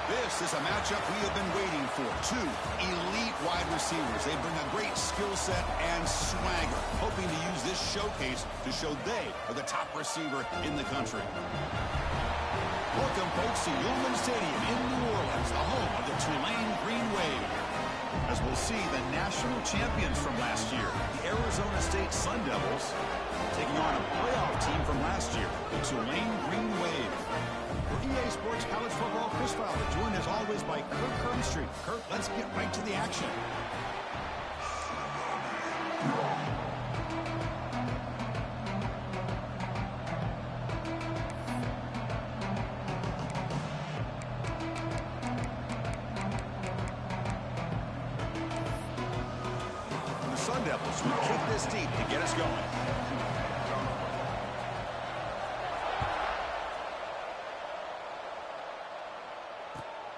This is a matchup we have been waiting for. Two elite wide receivers. They bring a great skill set and swagger, hoping to use this showcase to show they are the top receiver in the country. Welcome, folks, to Tulane Stadium in New Orleans, the home of the Tulane Green Wave. As we'll see, the national champions from last year, the Arizona State Sun Devils, taking on a playoff team from last year, the Tulane Green Wave. For EA Sports College Football, Chris Fowler, joined as always by Kirk Kernstreet. Kirk, let's get right to the action. The Sun Devils will kick this deep to get us going.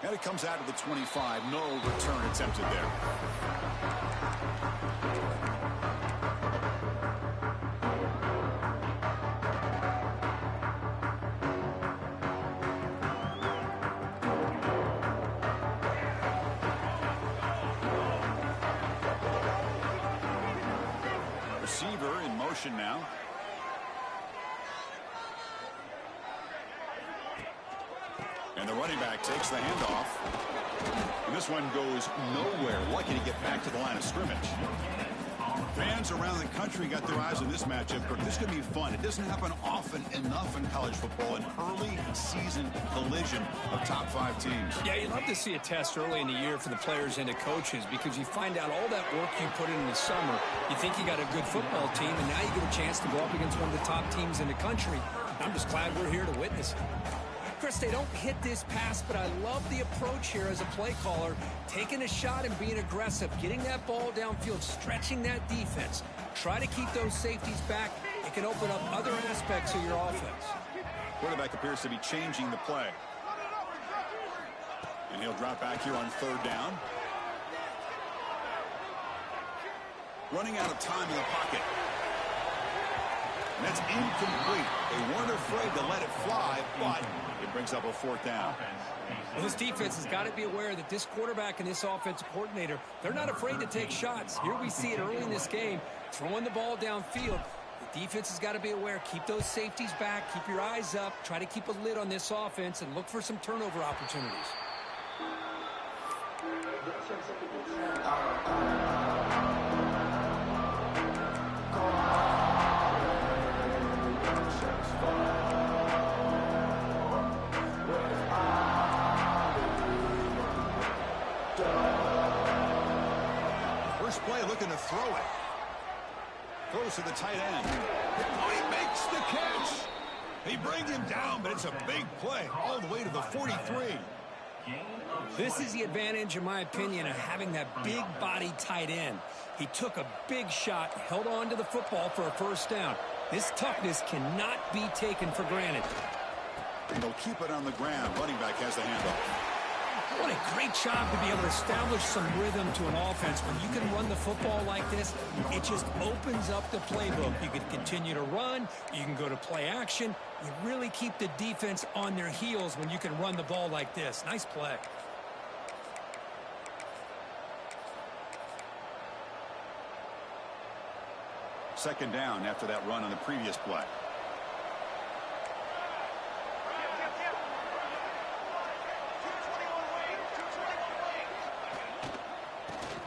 And it comes out of the 25. No return attempted there. Receiver in motion now. And the running back takes the handoff. And this one goes nowhere. Lucky to get back to the line of scrimmage. Fans around the country got their eyes on this matchup. This is going to be fun. It doesn't happen often enough in college football, an early season collision of top 5 teams. Yeah, you'd love to see a test early in the year for the players and the coaches because you find out all that work you put in the summer. You think you got a good football team, and now you get a chance to go up against one of the top teams in the country. I'm just glad we're here to witness it. Chris, they don't hit this pass, but I love the approach here as a play caller. Taking a shot and being aggressive, getting that ball downfield, stretching that defense. Try to keep those safeties back. It can open up other aspects of your offense. Quarterback appears to be changing the play. And he'll drop back here on 3rd down. Running out of time in the pocket. And that's incomplete. They weren't afraid to let it fly, but it brings up a 4th down. Well, this defense has got to be aware that this quarterback and this offensive coordinator, they're not afraid to take shots. Here we see it early in this game, throwing the ball downfield. The defense has got to be aware. Keep those safeties back. Keep your eyes up. Try to keep a lid on this offense and look for some turnover opportunities. looking to throw it. Throws to the tight end. Oh, he makes the catch. He brings him down, but it's a big play all the way to the 43. This is the advantage, in my opinion, of having that big body tight end. He took a big shot, held on to the football for a first down. This toughness cannot be taken for granted. And they'll keep it on the ground. Running back has the handoff. What a great job to be able to establish some rhythm to an offense. When you can run the football like this, it just opens up the playbook. You can continue to run. You can go to play action. You really keep the defense on their heels when you can run the ball like this. Nice play. Second down after that run on the previous play.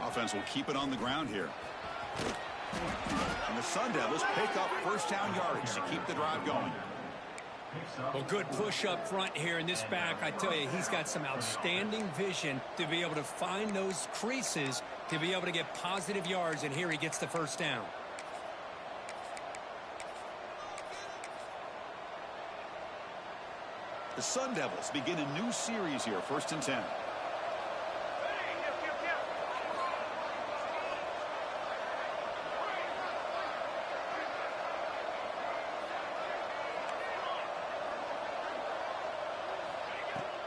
Offense will keep it on the ground here. And the Sun Devils pick up first down yardage to keep the drive going. Well, good push up front here in this back. I tell you, he's got some outstanding vision to be able to find those creases to be able to get positive yards, and here he gets the first down. The Sun Devils begin a new series here, 1st and 10.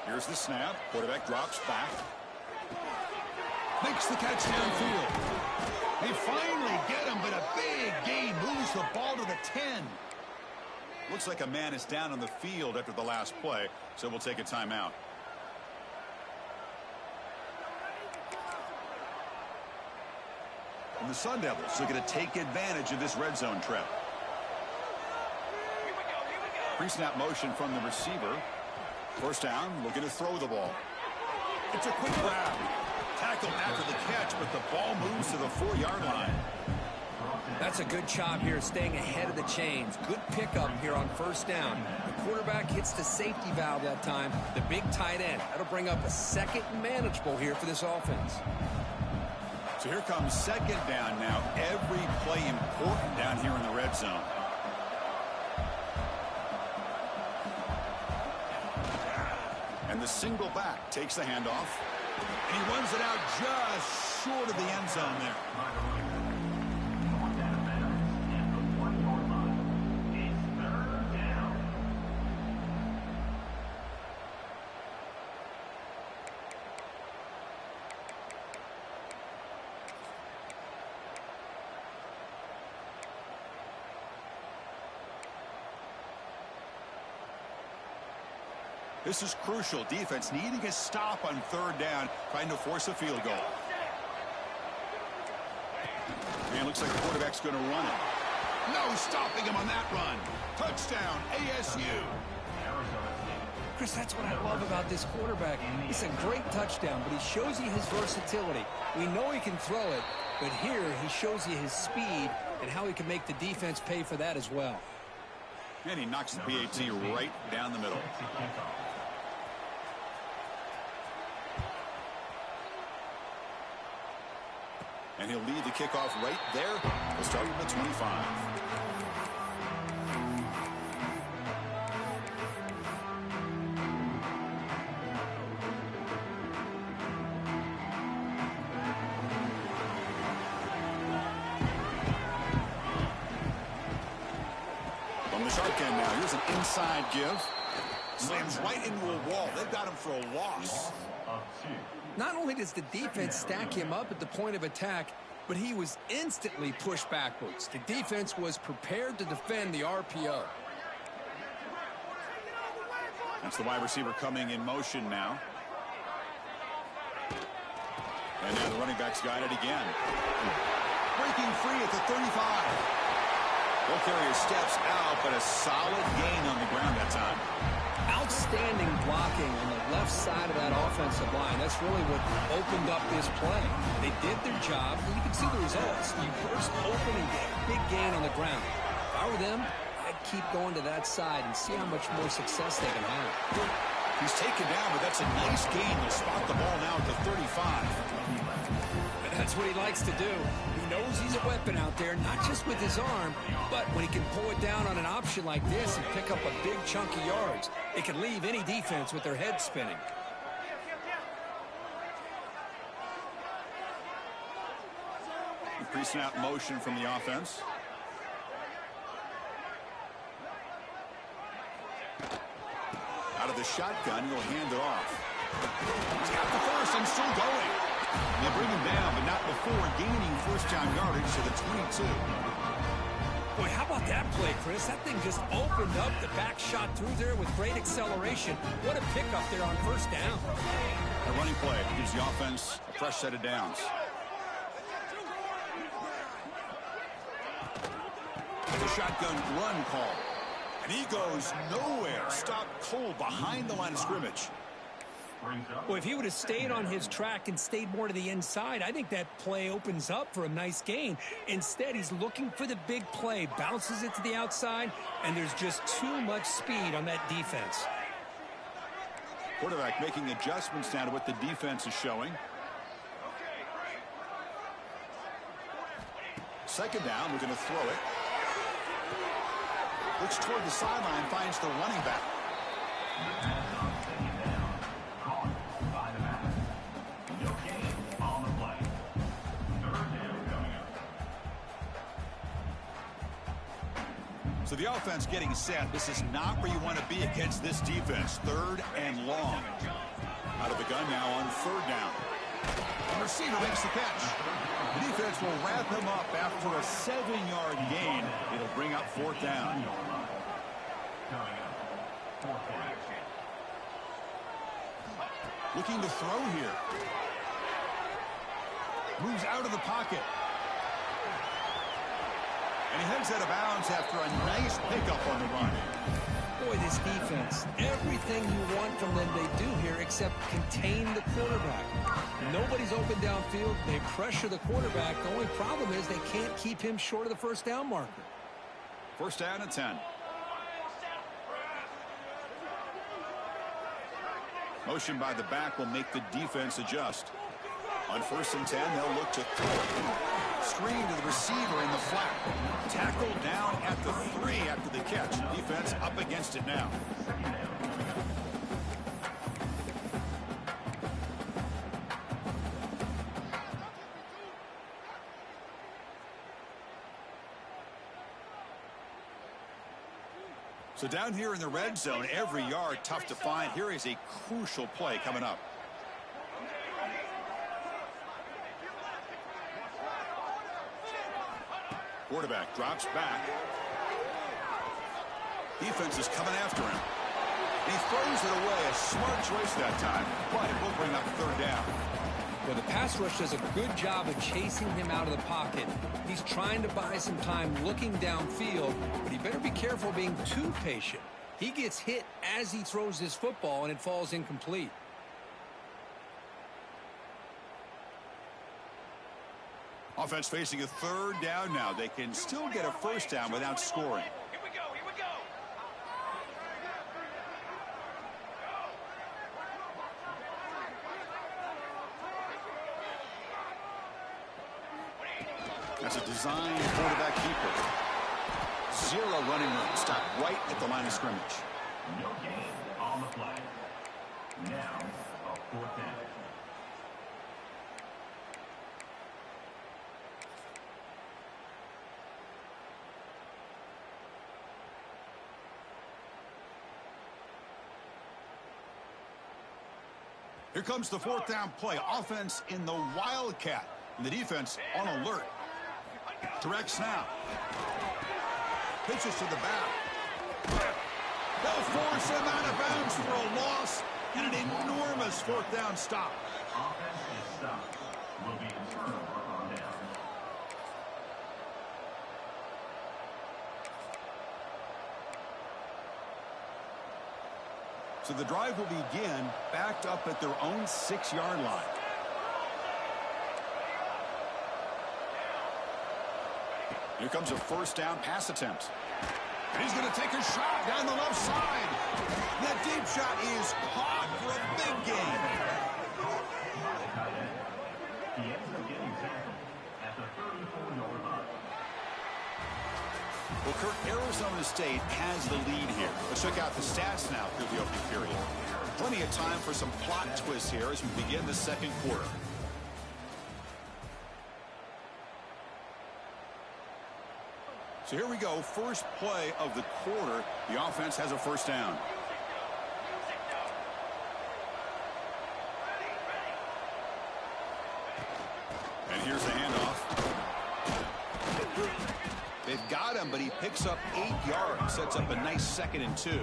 Here's the snap. Quarterback drops back. Makes the catch downfield. They finally get him, but a big gain moves the ball to the 10. Looks like a man is down on the field after the last play, so we'll take a timeout. And the Sun Devils are going to take advantage of this red zone trip. Pre-snap motion from the receiver. First down, looking to throw the ball. It's a quick grab. Tackled after the catch, but the ball moves to the 4-yard line. That's a good job here, staying ahead of the chains. Good pickup here on first down. The quarterback hits the safety valve that time. The big tight end. That'll bring up a second manageable here for this offense. So here comes second down now. Every play important down here in the red zone. And the single back takes the handoff. And he runs it out just short of the end zone there. This is crucial. Defense needing a stop on third down, trying to force a field goal. And looks like the quarterback's going to run it. No stopping him on that run. Touchdown, ASU. Chris, that's what I love about this quarterback. It's a great touchdown, but he shows you his versatility. We know he can throw it, but here he shows you his speed and how he can make the defense pay for that as well. And he knocks the PAT right down the middle. And he'll lead the kickoff right there. We'll start with the 25. From the sharp end now, here's an inside give. Slams right into a wall. They've got him for a loss. Not only does the defense stack him up at the point of attack, but he was instantly pushed backwards. The defense was prepared to defend the RPO. That's the wide receiver coming in motion now. And now the running back's got it again. Breaking free at the 35. Ball carrier steps out, but a solid gain on the ground that time. Outstanding blocking on the left side of that offensive line. That's really what opened up this play. They did their job, and you can see the results. You burst open and get a big gain on the ground. If I were them, I'd keep going to that side and see how much more success they can have. He's taken down, but that's a nice gain. He'll spot the ball now at the 35. And that's what he likes to do. He knows he's a weapon out there, not just with his arm, but when he can pull it down on an option like this and pick up a big chunk of yards, it can leave any defense with their head spinning. Pre-snap motion from the offense. Out of the shotgun, he'll hand it off. He's got the first and still going. They bring him down, but not before gaining first-down yardage to the 22. Boy, how about that play, Chris? That thing just opened up. The back shot through there with great acceleration. What a pickup there on first down. A running play gives the offense a fresh set of downs. The shotgun run call. And he goes nowhere. Stopped cold behind the line of scrimmage. Well, if he would have stayed on his track and stayed more to the inside, I think that play opens up for a nice gain. Instead, he's looking for the big play, bounces it to the outside, and there's just too much speed on that defense. Quarterback making adjustments now to what the defense is showing. Second down, we're going to throw it. Looks toward the sideline, finds the running back. So the offense getting set. This is not where you want to be against this defense. Third and long. Out of the gun now on third down. The receiver makes the catch. The defense will wrap him up after a 7-yard gain. It'll bring up fourth down. Looking to throw here. Moves out of the pocket. And he heads out of bounds after a nice pickup on the run. Boy, this defense, everything you want from them they do here except contain the quarterback. Nobody's open downfield. They pressure the quarterback. The only problem is they can't keep him short of the first down marker. First down and 10. Motion by the back will make the defense adjust. On first and 10, they'll look to throw it. Screen to the receiver in the flat. Tackled down at the 3 after the catch. Defense up against it now. So down here in the red zone, every yard tough to find. Here is a crucial play coming up. Quarterback drops back. Defense is coming after him. And he throws it away. A smart choice that time. But it will bring up third down. Well, the pass rush does a good job of chasing him out of the pocket. He's trying to buy some time looking downfield, but he better be careful being too patient. He gets hit as he throws this football, and it falls incomplete. Offense facing a third down now. They can still get a first down without scoring. Here we go, here we go. That's a design quarterback keeper. Zero running room. Stop right at the line of scrimmage. No gain on the play. Now, a fourth down. Here comes the fourth down play. Offense in the Wildcat. And the defense on alert. Direct snap. Pitches to the back. They'll force him out of bounds for a loss and an enormous fourth down stop. Offense is stopped. Will be a turnover on down. So the drive will begin backed up at their own 6-yard line. Here comes a first down pass attempt. And he's going to take a shot down the left side. That deep shot is caught for a big gain. He ends up getting tackled at That's a 34-yard line. Well, Kirk, Arizona State has the lead here. Let's check out the stats now through the opening period. Plenty of time for some plot twists here as we begin the second quarter. So here we go. First play of the quarter. The offense has a first down. And here's the handoff. They've got him, but he picks up 8 yards. Sets up a nice 2nd and 2.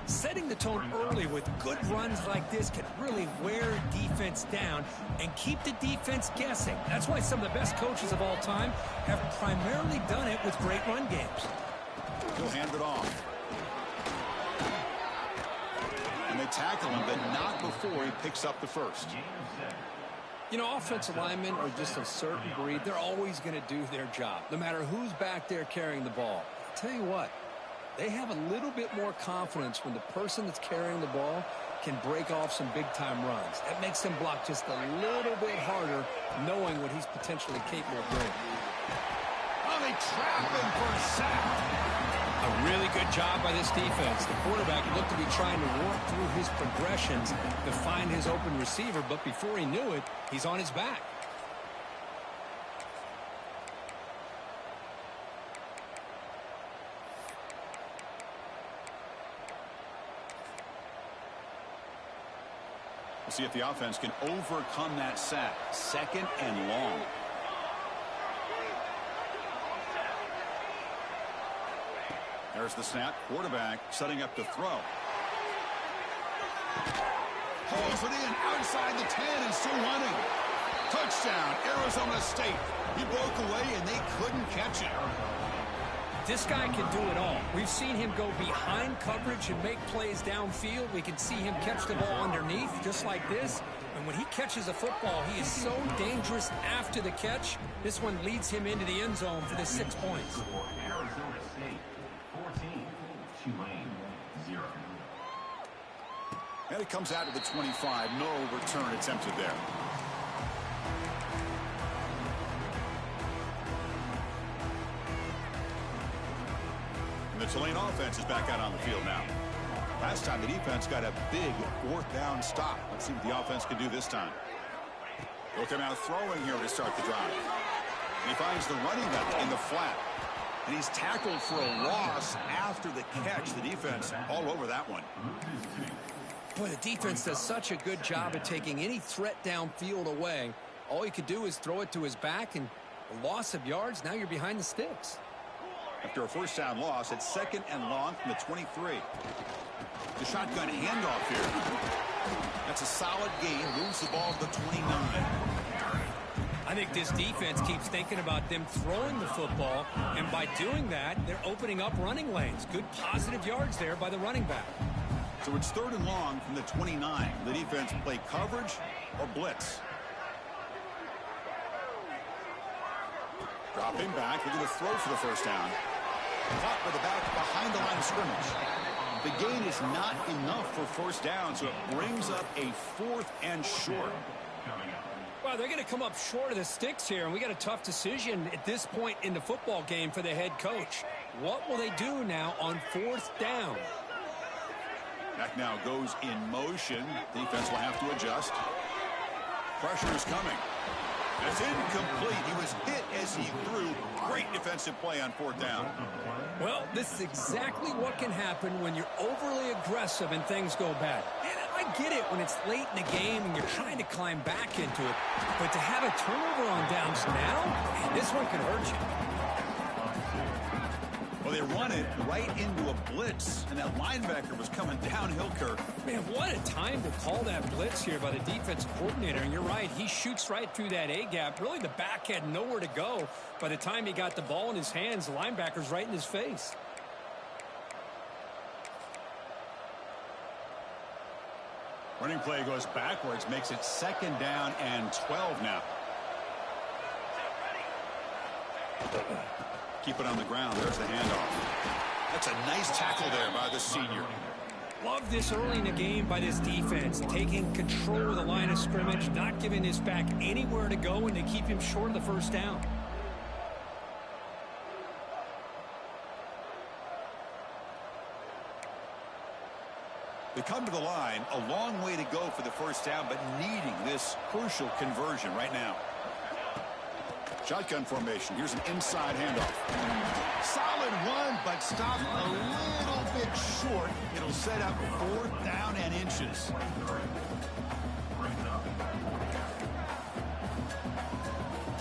Setting the tone early with good runs like this can really wear defense down and keep the defense guessing. That's why some of the best coaches of all time have primarily done it with great run games. He'll hand it off. And they tackle him, but not before he picks up the first. You know, offensive linemen are just a certain breed. They're always going to do their job, no matter who's back there carrying the ball. I'll tell you what, they have a little bit more confidence when the person that's carrying the ball can break off some big-time runs. That makes them block just a little bit harder, knowing what he's potentially capable of doing. Oh, they trap him for a sack. A really good job by this defense. The quarterback looked to be trying to work through his progressions to find his open receiver, but before he knew it, he's on his back. We'll see if the offense can overcome that sack. 2nd and long. There's the snap. Quarterback setting up to throw. Pulls it in outside the 10 and still running. Touchdown, Arizona State. He broke away and they couldn't catch it. This guy can do it all. We've seen him go behind coverage and make plays downfield. We can see him catch the ball underneath just like this. And when he catches a football, he is so dangerous after the catch. This one leads him into the end zone for the 6 points. Arizona State 14, Tulane 0. And it comes out to the 25. No return attempted there. And the Tulane offense is back out on the field now. Last time the defense got a big 4th down stop. Let's see what the offense can do this time. They'll come out throwing here to start the drive. And he finds the running back in the flat. And he's tackled for a loss after the catch. The defense all over that one. Boy, the defense does such a good job of taking any threat downfield away. All he could do is throw it to his back, and a loss of yards, now you're behind the sticks. After a first down loss, it's 2nd and long from the 23. The shotgun handoff here. That's a solid gain. Moves the ball to the 29. I think this defense keeps thinking about them throwing the football, and by doing that, they're opening up running lanes. Good positive yards there by the running back. So it's 3rd and long from the 29. The defense play coverage or blitz. Dropping back, looking to throw for the first down. Caught by the back behind the line of scrimmage. The gain is not enough for first down, so it brings up a 4th and short. Well, they're going to come up short of the sticks here, and we got a tough decision at this point in the football game for the head coach. What will they do now on 4th down? That now goes in motion. Defense will have to adjust. Pressure is coming. It's incomplete. He was hit as he threw. Great defensive play on 4th down. Well, this is exactly what can happen when you're overly aggressive and things go bad. And I get it when it's late in the game and you're trying to climb back into it. But to have a turnover on downs now, man, this one can hurt you. Well, they run it right into a blitz, and that linebacker was coming downhill, Kirk. Man, what a time to call that blitz here by the defensive coordinator. And you're right, he shoots right through that A-gap. Really, the back had nowhere to go. By the time he got the ball in his hands, the linebacker's right in his face. Running play goes backwards, makes it 2nd down and 12 now. Keep it on the ground. There's the handoff. That's a nice tackle there by the senior. Love this early in the game by this defense, taking control of the line of scrimmage, not giving this back anywhere to go, and to keep him short of the first down. They come to the line, a long way to go for the first down, but needing this crucial conversion right now. Shotgun formation. Here's an inside handoff. Solid run, but stopped a little bit short. It'll set up 4th down and inches.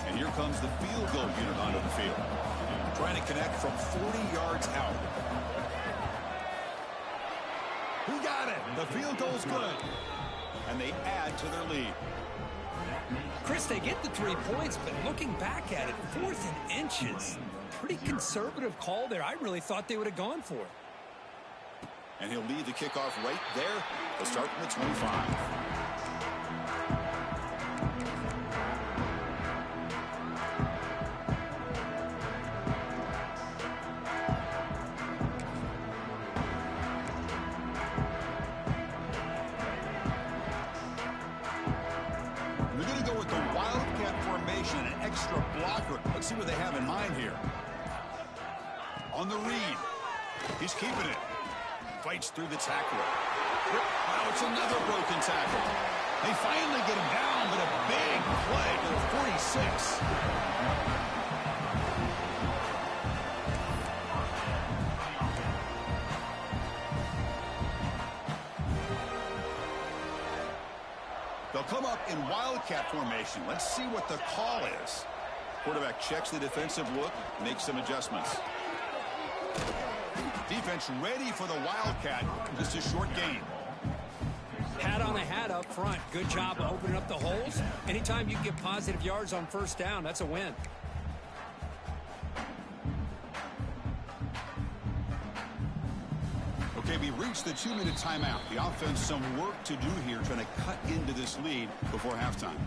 And here comes the field goal unit onto the field. Trying to connect from 40 yards out. Who got it? The field goal's good. And they add to their lead. Chris, they get the 3 points, but looking back at it, 4th and inches. Pretty conservative call there. I really thought they would have gone for it. And he'll lead the kickoff right there. They'll start from the 25. Let's see what they have in mind here. On the read. He's keeping it. Fights through the tackle. Now it's another broken tackle. They finally get him down, but a big play to the 46. They'll come up in wildcat formation. Let's see what the call is. Quarterback checks the defensive look, makes some adjustments. Defense ready for the wildcat. Just a short gain. Hat on a hat up front. Good job of opening up the holes. Anytime you get positive yards on first down, that's a win. Okay, we reached the 2-minute timeout. The offense some work to do here, trying to cut into this lead before halftime.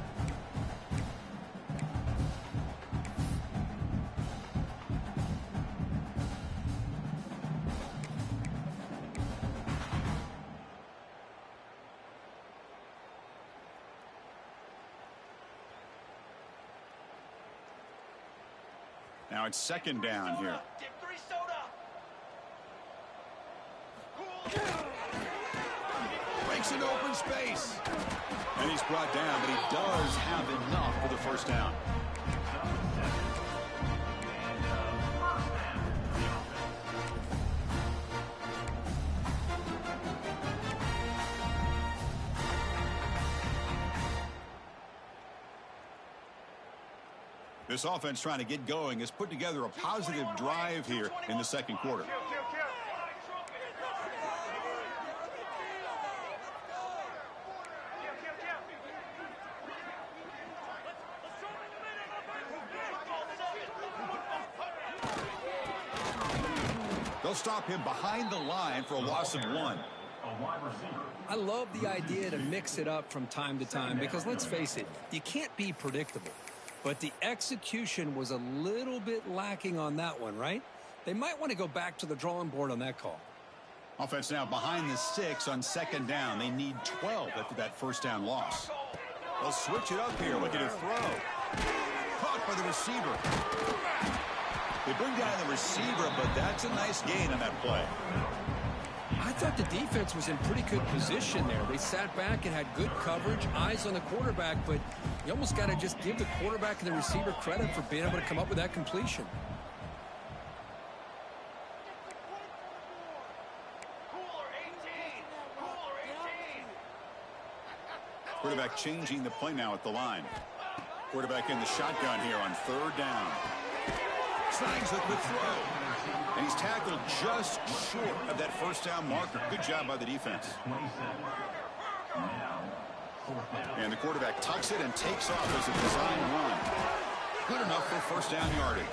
Now it's 2nd down here. Breaks into open space. And he's brought down, but he does have enough for the first down. This offense trying to get going has put together a positive drive here in the 2nd quarter. They'll stop him behind the line for a loss of 1. I love the idea to mix it up from time to time because, let's face it, you can't be predictable. But the execution was a little bit lacking on that one, right? They might want to go back to the drawing board on that call. Offense now behind the 6 on 2nd down. They need 12 after that first down loss. They'll switch it up here, looking to throw. Caught by the receiver. They bring down the receiver, but that's a nice gain on that play. I thought the defense was in pretty good position there. They sat back and had good coverage, eyes on the quarterback, but you almost got to just give the quarterback and the receiver credit for being able to come up with that completion. Quarterback changing the play now at the line. Quarterback in the shotgun here on 3rd down. Snags the quick throw. And he's tackled just short of that first down marker. Good job by the defense. And the quarterback tucks it and takes off as a design run. Good enough for first down yardage.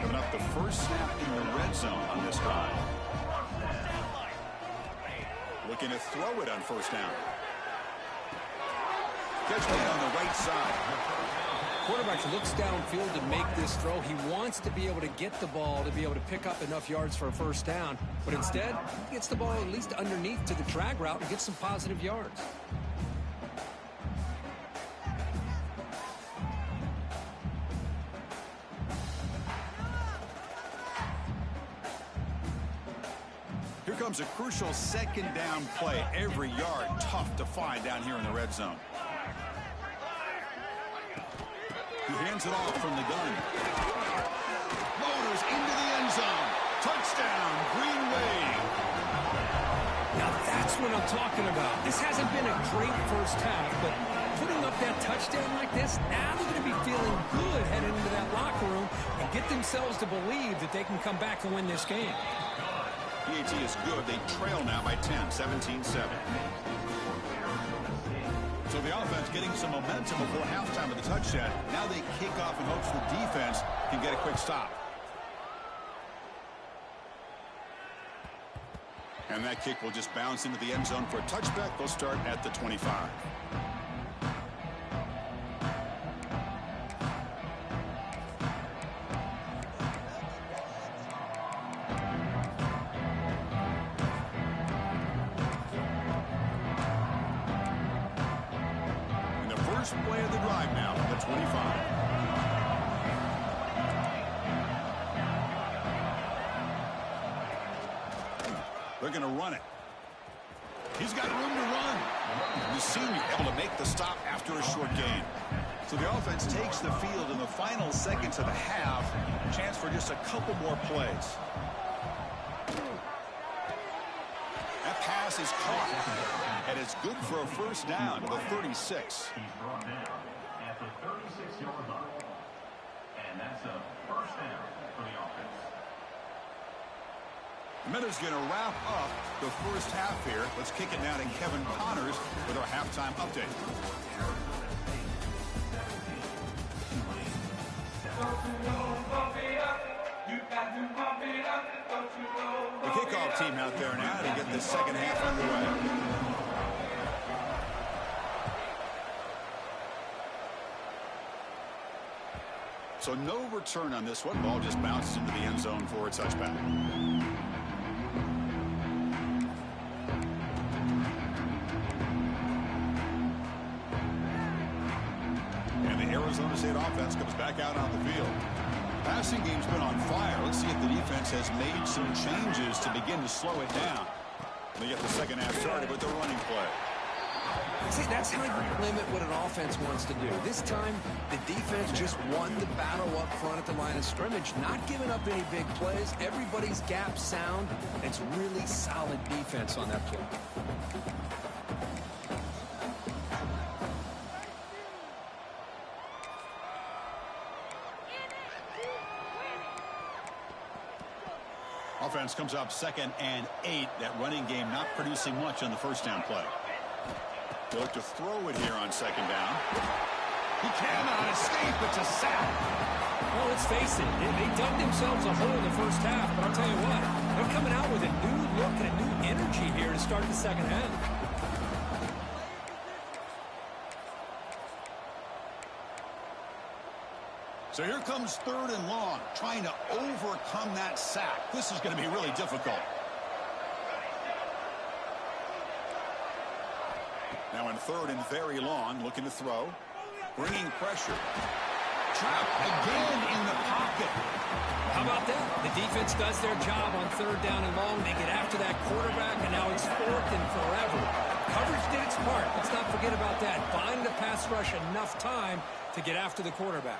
Giving up the first snap in the red zone on this drive. Looking to throw it on first down. Catch made on the right side. Quarterback looks downfield to make this throw. He wants to be able to get the ball to be able to pick up enough yards for a first down. But instead, he gets the ball at least underneath to the drag route and gets some positive yards. Here comes a crucial second down play. Every yard tough to find down here in the red zone. He hands it off from the gun. Motors into the end zone. Touchdown, Green Wave. Now that's what I'm talking about. This hasn't been a great first half, but putting up that touchdown like this, now they're going to be feeling good heading into that locker room and get themselves to believe that they can come back and win this game. PAT is good. They trail now by 10, 17-7. So the offense getting some momentum before halftime with the touchdown. Now they kick off in hopes the defense can get a quick stop. And that kick will just bounce into the end zone for a touchback. They'll start at the 25. Play of the drive now on the 25. They're going to run it. He's got room to run. The senior able to make the stop after a short gain. So the offense takes the field in the final seconds of the half. Chance for just a couple more plays. That pass is caught. And it's good for a first down to the 36. He's brought down at the 36-yard line. And that's a first down for the offense. The Miners going to wrap up the first half here. Let's kick it now to Kevin Connors with our halftime update. The kickoff team out there now to get the second half underway. So no return on this one. Ball just bounces into the end zone for a touchback. And the Arizona State offense comes back out on the field. Passing game's been on fire. Let's see if the defense has made some changes to begin to slow it down. They get the second half started with the running play. See, that's how you limit what an offense wants to do. This time, the defense just won the battle up front at the line of scrimmage, not giving up any big plays. Everybody's gap sound. It's really solid defense on that play. Offense comes up 2nd and 8. That running game not producing much on the first down play. They look to throw it here on 2nd down. He cannot escape. It's a sack. Well, let's face it. They dug themselves a hole in the first half, but I'll tell you what, they're coming out with a new look and a new energy here to start the second half. So here comes 3rd and long, trying to overcome that sack. This is going to be really difficult. Now in 3rd and very long, looking to throw. Bringing pressure. Trapped again in the pocket. How about that? The defense does their job on 3rd down and long. They get after that quarterback, and now it's 4th and forever. Coverage did its part. Let's not forget about that. Bind the pass rush enough time to get after the quarterback.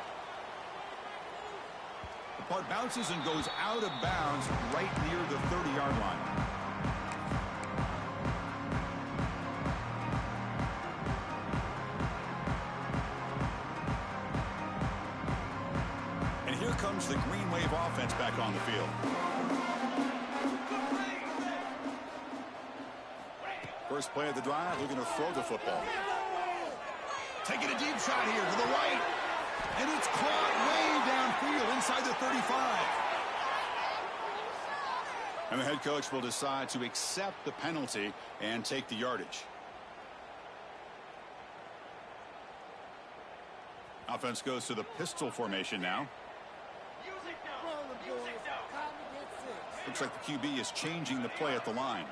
The punt bounces and goes out of bounds right near the 30-yard line. And here comes the Green Wave offense back on the field. First play of the drive, looking to throw the football. Taking a deep shot here to the right. And it's caught way downfield inside the 35. And the head coach will decide to accept the penalty and take the yardage. Offense goes to the pistol formation now. Looks like the QB is changing the play at the line.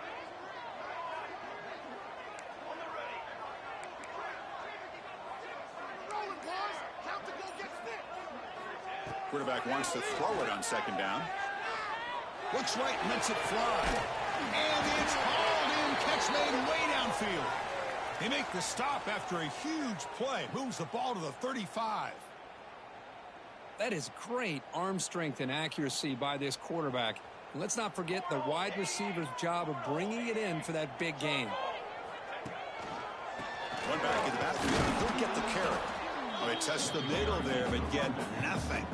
Quarterback wants to throw it on second down. Looks right, lets it fly. And it's hauled in. Catch made way downfield. They make the stop after a huge play. Moves the ball to the 35. That is great arm strength and accuracy by this quarterback. And let's not forget the wide receiver's job of bringing it in for that big game. One back in the backfield. He'll get the carry. Well, they test the middle there, but get nothing.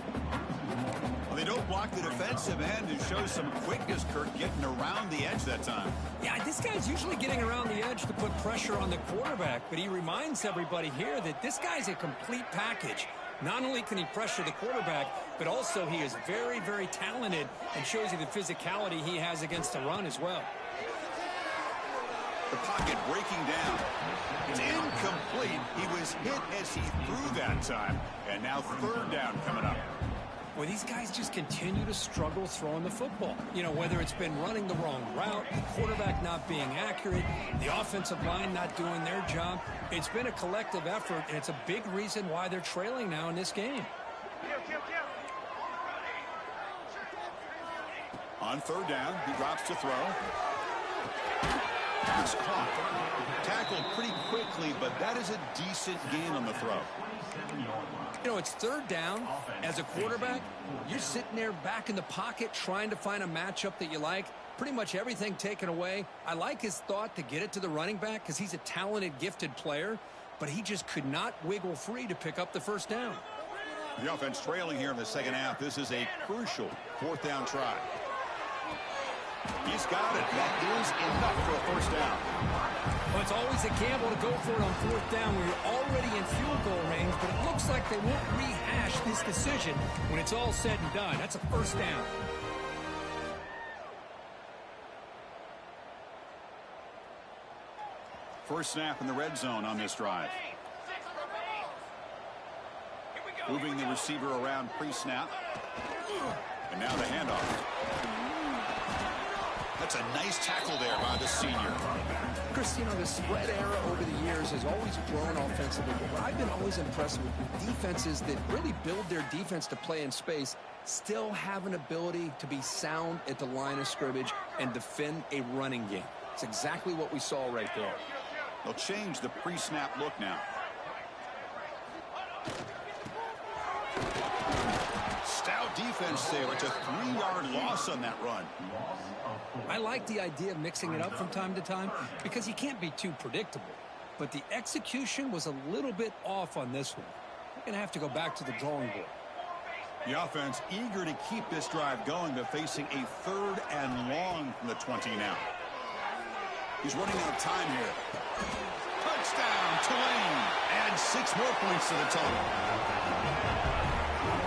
Well, they don't block the defensive end and show some quickness, Kurt, getting around the edge that time. Yeah, this guy's usually getting around the edge to put pressure on the quarterback, but he reminds everybody here that this guy's a complete package. Not only can he pressure the quarterback, but also he is very, very talented and shows you the physicality he has against the run as well. The pocket breaking down. It's incomplete. He was hit as he threw that time. And now third down coming up. Well, these guys just continue to struggle throwing the football. You know, whether it's been running the wrong route, the quarterback not being accurate, the offensive line not doing their job. It's been a collective effort, and it's a big reason why they're trailing now in this game. On third down, he drops to throw. It's caught. Tackled pretty quickly, but that is a decent gain on the throw. You know, it's third down. As a quarterback, you're sitting there back in the pocket trying to find a matchup that you like. Pretty much everything taken away. I like his thought to get it to the running back because he's a talented, gifted player, but he just could not wiggle free to pick up the first down. The offense trailing here in the second half. This is a crucial fourth down try. He's got it. That is enough for a first down. Well, it's always a gamble to go for it on fourth down when you're already in field goal range, but it looks like they won't rehash this decision when it's all said and done. That's a first down. First snap in the red zone on this drive. Moving the receiver around pre-snap. And now the handoff. That's a nice tackle there by the senior. Chris, you know, the spread era over the years has always grown offensively, but what I've been always impressed with defenses that really build their defense to play in space still have an ability to be sound at the line of scrimmage and defend a running game. It's exactly what we saw right there. They'll change the pre-snap look now. Stout defense there. It's a 3-yard loss on that run. I like the idea of mixing it up from time to time because you can't be too predictable. But the execution was a little bit off on this one. We're going to have to go back to the drawing board. The offense eager to keep this drive going, but facing a third and long from the 20 now. He's running out of time here. Touchdown, Tulane. Adds 6 more points to the total.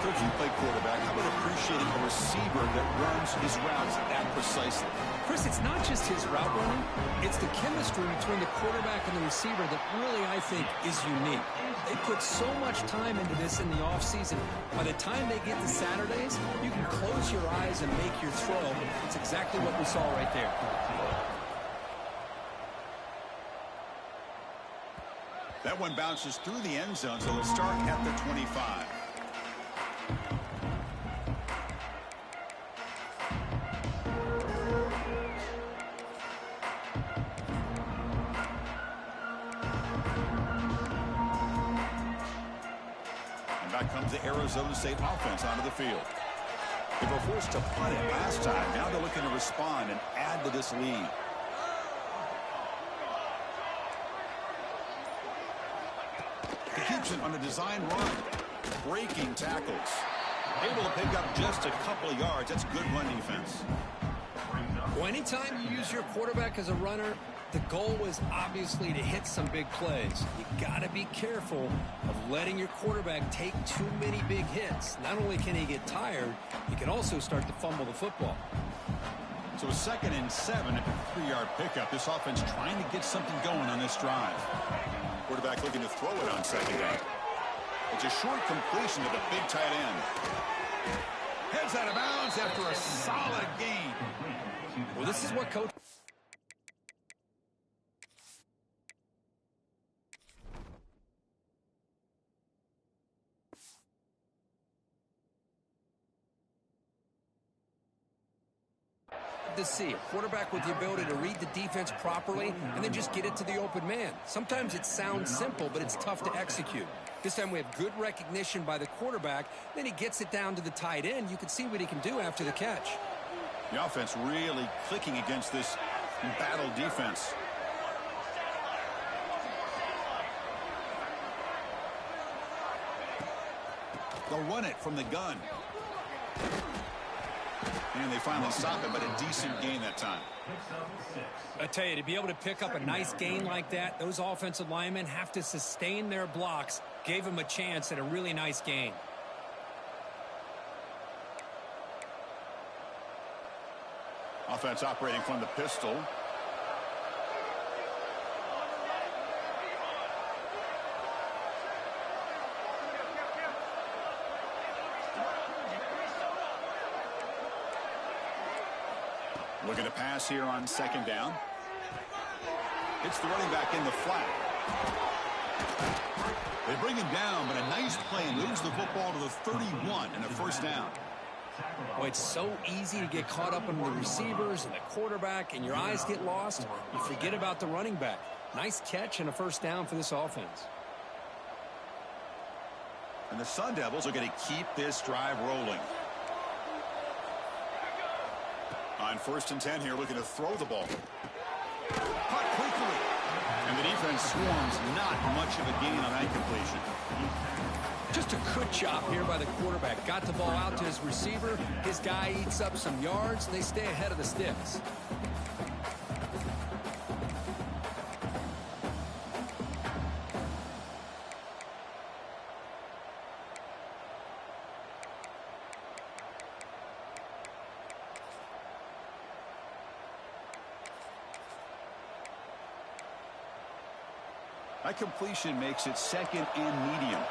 Coach, you play quarterback. How about appreciating a receiver that runs his routes that precisely? Chris, it's not just his route running. It's the chemistry between the quarterback and the receiver that really, I think, is unique. They put so much time into this in the offseason. By the time they get to Saturdays, you can close your eyes and make your throw. It's exactly what we saw right there. That one bounces through the end zone, so let's start at the 25. And back comes the Arizona State offense onto the field. They were forced to punt it last time. Now they're looking to respond and add to this lead. He keeps it on a design run. Breaking tackles. Able to pick up just a couple of yards. That's good run defense. Well, anytime you use your quarterback as a runner, the goal was obviously to hit some big plays. You got to be careful of letting your quarterback take too many big hits. Not only can he get tired, he can also start to fumble the football. So a 2nd and 7 at the 3-yard pickup. This offense trying to get something going on this drive. Quarterback looking to throw it on second down. It's a short completion to the big tight end. Heads out of bounds after a solid gain. Well, this is what coach... to see a quarterback with the ability to read the defense properly and then just get it to the open man. Sometimes it sounds simple, but it's tough to execute. This time we have good recognition by the quarterback. Then he gets it down to the tight end. You can see what he can do after the catch. The offense really clicking against this embattled defense. They'll run it from the gun. And they finally stop it, but a decent gain that time. I tell you, to be able to pick up a nice gain like that, those offensive linemen have to sustain their blocks. Gave them a chance at a really nice gain. Offense operating from the pistol. Looking to pass here on second down. It's the running back in the flat. They bring him down, but a nice play moves the football to the 31 and a first down. Boy, it's so easy to get caught up in the receivers and the quarterback, and your eyes get lost. You forget about the running back. Nice catch and a first down for this offense. And the Sun Devils are going to keep this drive rolling. On 1st and 10 here, looking to throw the ball. Caught quickly. And the defense swarms, not much of a gain on that completion. Just a good job here by the quarterback. Got the ball out to his receiver. His guy eats up some yards, and they stay ahead of the sticks. That completion makes it second and medium.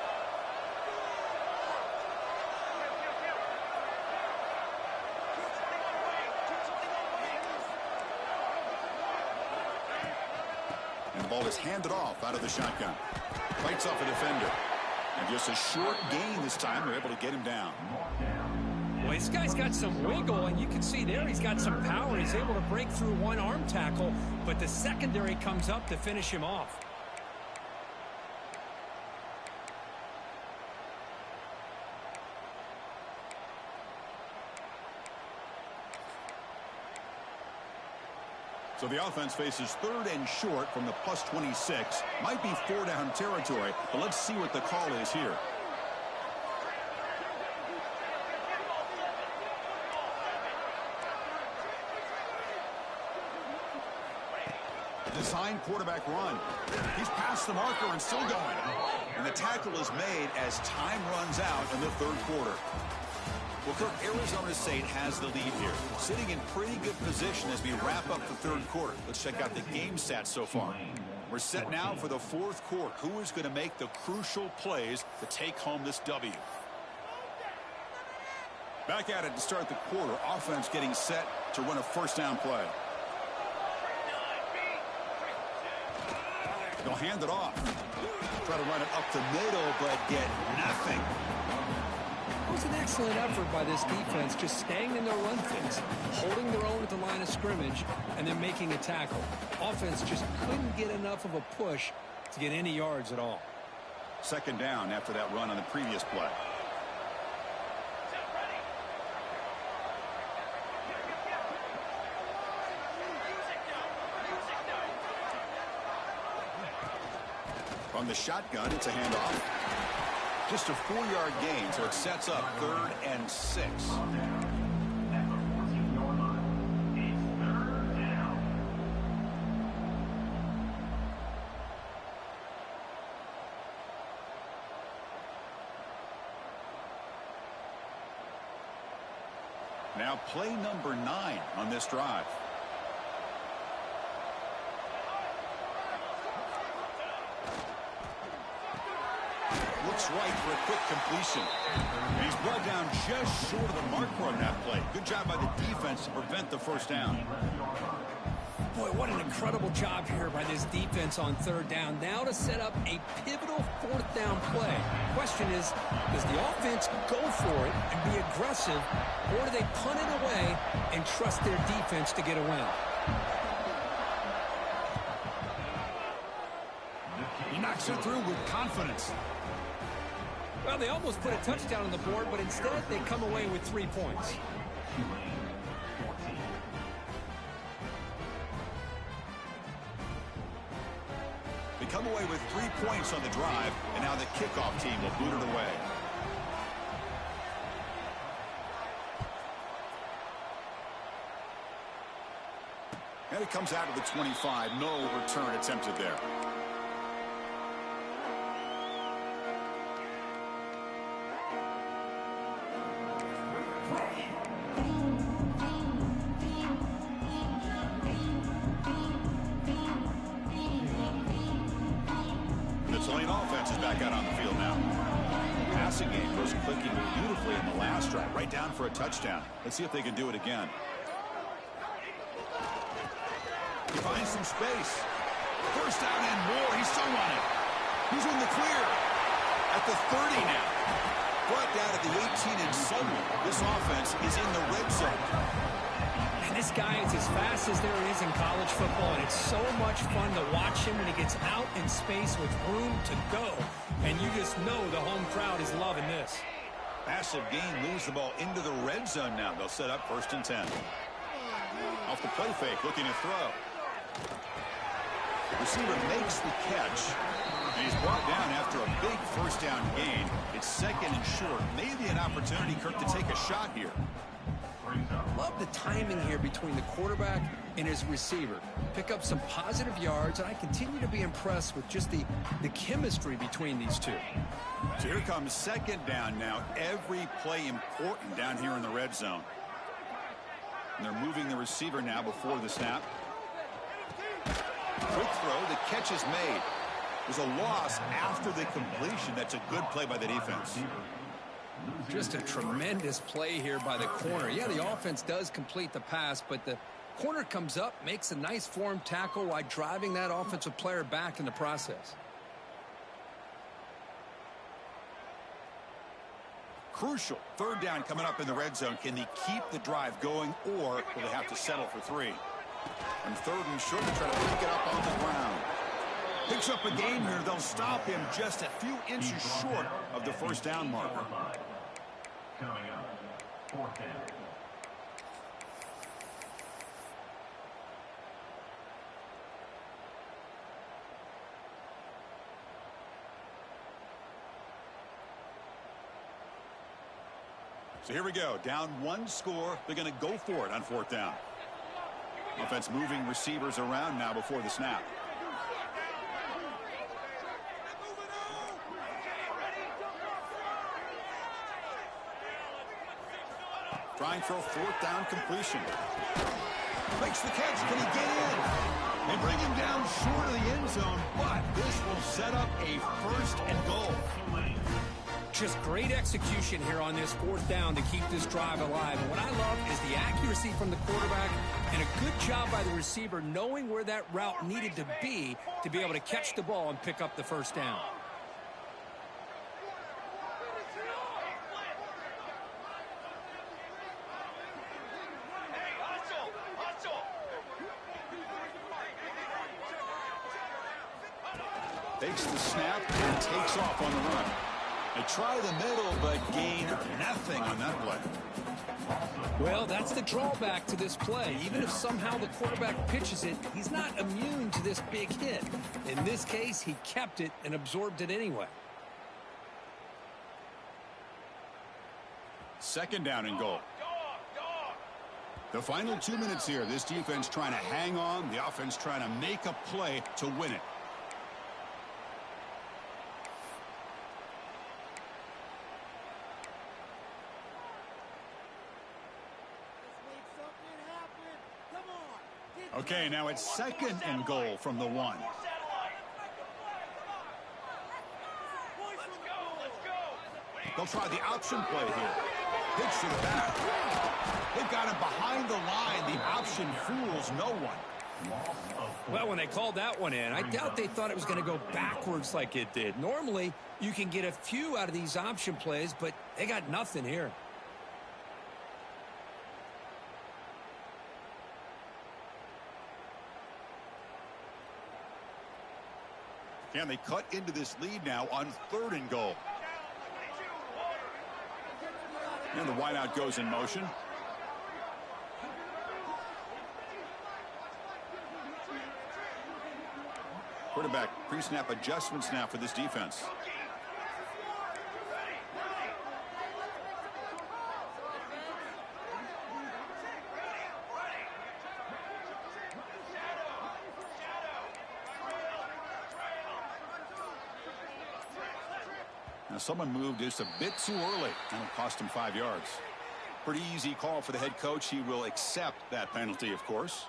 And the ball is handed off out of the shotgun. Fights off a defender. And just a short gain this time. They're able to get him down. Well, this guy's got some wiggle, and you can see there he's got some power. He's able to break through one arm tackle, but the secondary comes up to finish him off. So the offense faces 3rd and short from the plus 26. Might be 4-down territory, but let's see what the call is here. Design quarterback run. He's past the marker and still going. And the tackle is made as time runs out in the 3rd quarter. Well, Kirk, Arizona State has the lead here, sitting in pretty good position as we wrap up the 3rd quarter. Let's check out the game stats so far. We're set now for the 4th quarter. Who is going to make the crucial plays to take home this W? Back at it to start the quarter. Offense getting set to run a first down play. They'll hand it off. Try to run it up the middle, but get nothing. It was an excellent effort by this defense, just staying in their run fits, holding their own at the line of scrimmage, and then making a tackle. Offense just couldn't get enough of a push to get any yards at all. Second down after that run on the previous play. From the shotgun, it's a handoff. Just a 4-yard gain, so it sets up 3rd and 6. Now play number 9 on this drive. looks right for a quick completion. And he's brought down just short of the mark on that play. Good job by the defense to prevent the first down. Boy, what an incredible job here by this defense on third down. Now to set up a pivotal fourth down play. Question is, does the offense go for it and be aggressive, or do they punt it away and trust their defense to get a win? He knocks it through with confidence. Well, they almost put a touchdown on the board, but instead they come away with 3 points. They come away with 3 points on the drive, and now the kickoff team will boot it away. And it comes out of the 25. No return attempted there. The Tulane offense is back out on the field now. Passing game goes clicking beautifully in the last drive, right down for a touchdown. Let's see if they can do it again. He finds some space. First down and more. He's still running. He's in the clear. At the 30 now. Brought down at the 18, and suddenly this offense is in the red zone. And this guy is as fast as there is in college football, and it's so much fun to watch him when he gets out in space with room to go. And you just know the home crowd is loving this. Massive gain moves the ball into the red zone now. They'll set up 1st and 10. Off the play fake, looking to throw. The receiver makes the catch, and he's brought down after a big first down gain. It's 2nd and short. Maybe an opportunity, Kirk, to take a shot here. Love the timing here between the quarterback and his receiver. Pick up some positive yards, and I continue to be impressed with just the chemistry between these two. So here comes 2nd down now. Every play important down here in the red zone. And they're moving the receiver now before the snap. Quick throw. The catch is made. There's a loss after the completion. That's a good play by the defense. Just a tremendous play here by the corner. Yeah, the offense does complete the pass, but the corner comes up, makes a nice form tackle while driving that offensive player back in the process. Crucial. 3rd down coming up in the red zone. Can they keep the drive going, or will they have to settle for 3? And 3rd and short, to try to pick it up on the ground. Picks up a gain here. They'll stop him just a few inches short of the first down marker. Coming up, 4th down. So here we go. Down 1 score. They're going to go for it on 4th down. Offense moving receivers around now before the snap. Trying for a 4th down completion. Makes the catch. Can he get in? They bring him down short of the end zone, but this will set up a 1st and goal. Just great execution here on this 4th down to keep this drive alive. And what I love is the accuracy from the quarterback and a good job by the receiver knowing where that route needed to be able to catch the ball and pick up the 1st down. Takes the snap and takes off on the run. They try the middle, but gain nothing on that play. Well, that's the drawback to this play. Even if somehow the quarterback pitches it, he's not immune to this big hit. In this case, he kept it and absorbed it anyway. 2nd down and goal. The final 2 minutes here. This defense trying to hang on. The offense trying to make a play to win it. Okay, now it's 2nd and goal from the 1. They'll try the option play here. Pitch to the back. They've got him behind the line. The option fools no one. Well, when they called that one in, I doubt they thought it was going to go backwards like it did. Normally, you can get a few out of these option plays, but they got nothing here. Can they cut into this lead now on 3rd and goal? And the wideout goes in motion. Quarterback pre-snap adjustments now for this defense. Now someone moved just a bit too early, and it cost him 5 yards. Pretty easy call for the head coach. He will accept that penalty, of course.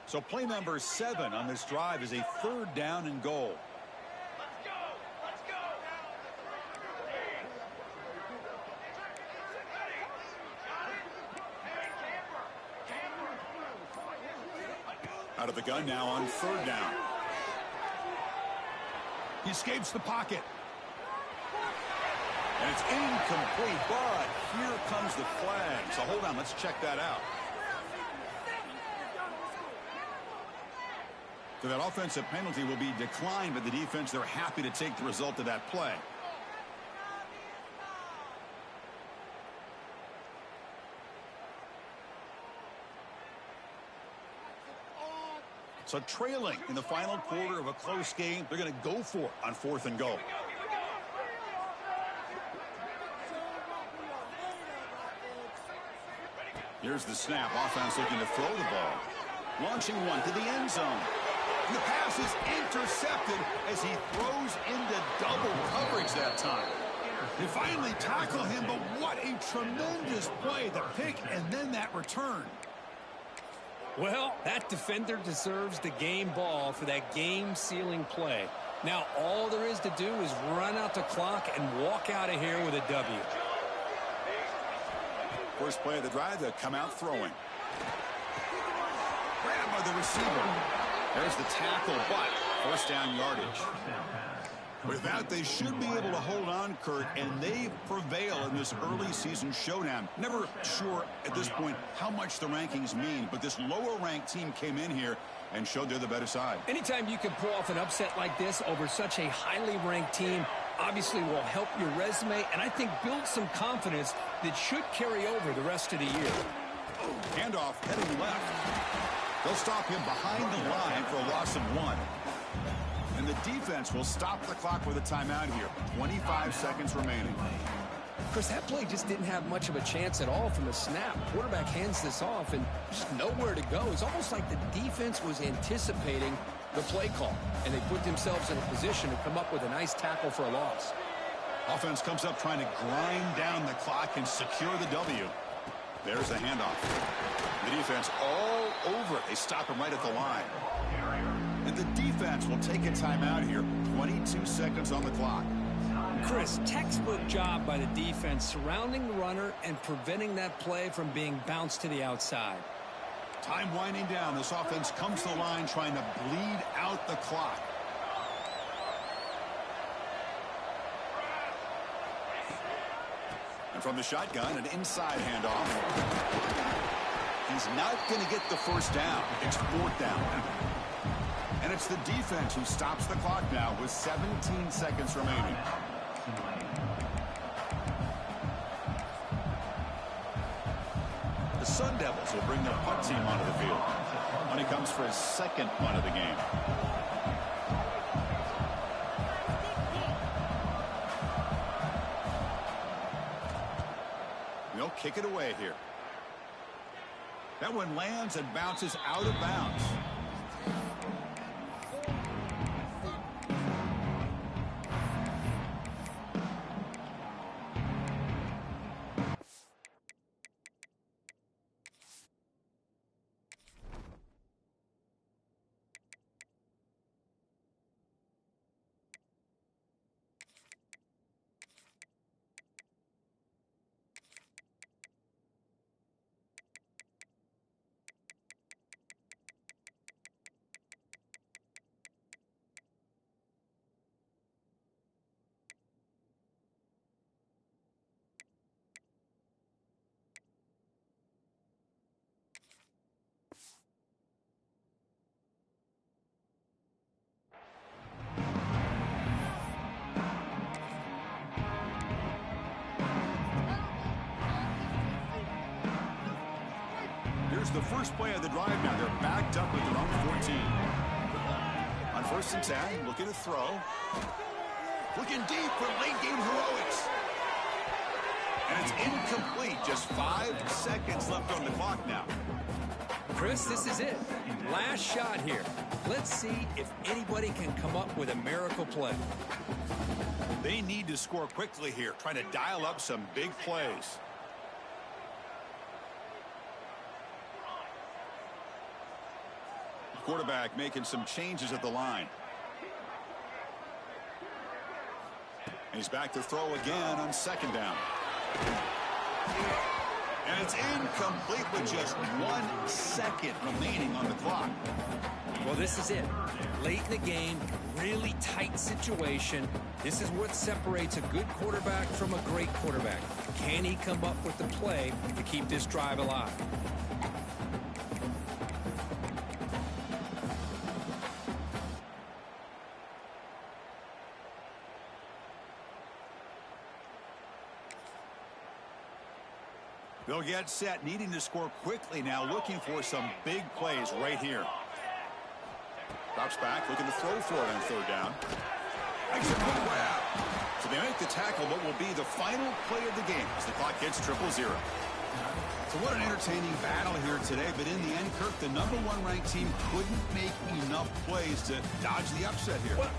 So play number 7 on this drive is a 3rd down and goal. Out of the gun now on 3rd down. He escapes the pocket. And it's incomplete, but here comes the flag. So hold on, let's check that out. So that offensive penalty will be declined by the defense. They're happy to take the result of that play. So trailing in the final quarter of a close game, they're going to go for it on 4th and goal. Here's the snap. Offense looking to throw the ball. Launching one to the end zone. And the pass is intercepted as he throws into double coverage that time. They finally tackle him, but what a tremendous play. The pick and then that return. Well, that defender deserves the game ball for that game-sealing play. Now, all there is to do is run out the clock and walk out of here with a W. First play of the drive, they'll come out throwing. Grabbed by the receiver. There's the tackle, but first down yardage. With that, they should be able to hold on, Kurt, and they prevail in this early season showdown. Never sure at this point how much the rankings mean, but this lower-ranked team came in here and showed they're the better side. Anytime you can pull off an upset like this over such a highly ranked team, obviously will help your resume, and I think build some confidence that should carry over the rest of the year. Handoff heading left. They'll stop him behind the line for a loss of 1. And the defense will stop the clock with a timeout here. 25 seconds remaining. Chris, that play just didn't have much of a chance at all from the snap. Quarterback hands this off and just nowhere to go. It's almost like the defense was anticipating the play call, and they put themselves in a position to come up with a nice tackle for a loss. Offense comes up trying to grind down the clock and secure the W. There's the handoff. The defense all over it. They stop him right at the line. And the defense will take a timeout here. 22 seconds on the clock. Chris, textbook job by the defense surrounding the runner and preventing that play from being bounced to the outside. Time winding down. This offense comes to the line trying to bleed out the clock. And from the shotgun, an inside handoff. He's not going to get the first down. It's 4th down. And it's the defense who stops the clock now with 17 seconds remaining. The Sun Devils will bring their punt team onto the field when he comes for his 2nd punt of the game. They'll kick it away here. That one lands and bounces out of bounds. Here's the first play of the drive now. They're backed up at their own 14. On 1st and 10, looking to throw. Looking deep for late-game heroics. And it's incomplete. Just 5 seconds left on the clock now. Chris, this is it. Last shot here. Let's see if anybody can come up with a miracle play. They need to score quickly here, trying to dial up some big plays. Quarterback making some changes at the line. And he's back to throw again on 2nd down. And it's incomplete with just 1 second remaining on the clock. Well, this is it. Late in the game, really tight situation. This is what separates a good quarterback from a great quarterback. Can he come up with the play to keep this drive alive? They'll get set, needing to score quickly now, looking for some big plays right here. Drops back, looking to throw for it on 3rd down. Makes a quick grab. So they make the tackle, but will be the final play of the game as the clock hits 0-0. So what an entertaining battle here today, but in the end, Kirk, the #1 ranked team couldn't make enough plays to dodge the upset here. Well,